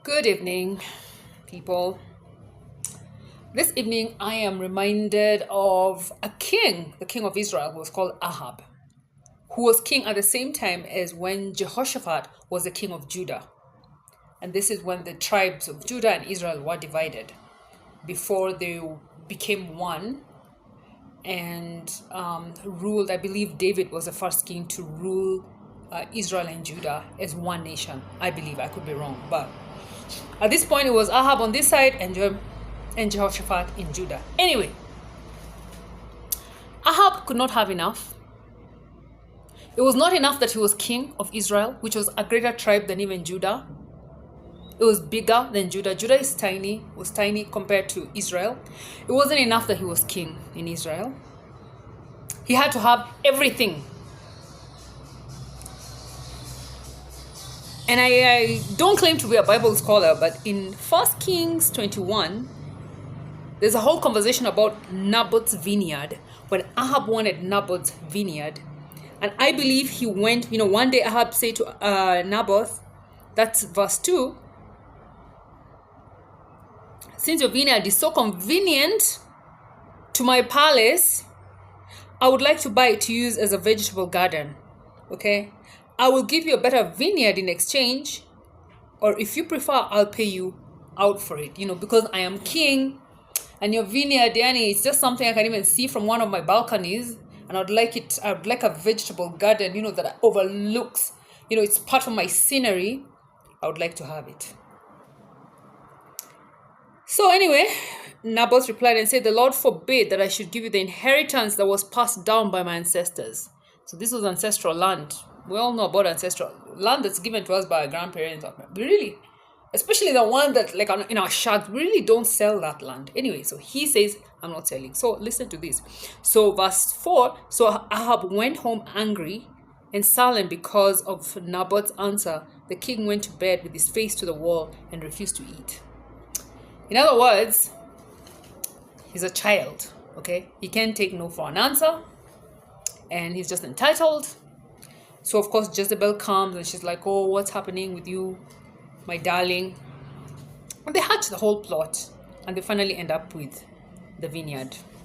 Good evening, people. This evening, I am reminded of a king, the king of Israel, who was called Ahab, who was king at the same time as when Jehoshaphat was the king of Judah. And this is when the tribes of Judah and Israel were divided before they became one and ruled. I believe David was the first king to rule Israel and Judah as one nation. I believe, I could be wrong, but at this point, it was Ahab on this side and Jehoshaphat in Judah. Anyway, Ahab could not have enough. It was not enough that he was king of Israel, which was a greater tribe than even Judah. It was bigger than Judah. Judah was tiny compared to Israel. It wasn't enough that he was king in Israel. He had to have everything. And I don't claim to be a Bible scholar, but in 1 Kings 21, there's a whole conversation about Naboth's vineyard, when Ahab wanted Naboth's vineyard. And I believe he went, one day Ahab said to Naboth, that's verse 2, since your vineyard is so convenient to my palace, I would like to buy it to use as a vegetable garden. Okay? I will give you a better vineyard in exchange, or if you prefer, I'll pay you out for it, because I am king, and your vineyard, Danny, it's just something I can even see from one of my balconies, and I'd like a vegetable garden, that overlooks, it's part of my scenery. I would like to have it. So anyway, Naboth replied and said, the Lord forbid that I should give you the inheritance that was passed down by my ancestors. So this was ancestral land. We all know about ancestral land that's given to us by our grandparents. Really, especially the one that, like in our shacks, we really don't sell that land. Anyway, so he says, I'm not selling. So listen to this. So verse 4, so Ahab went home angry and sullen because of Naboth's answer. The king went to bed with his face to the wall and refused to eat. In other words, he's a child, okay? He can't take no for an answer, and he's just entitled. So, of course, Jezebel comes and she's like, oh, what's happening with you, my darling? And they hatch the whole plot, and they finally end up with the vineyard.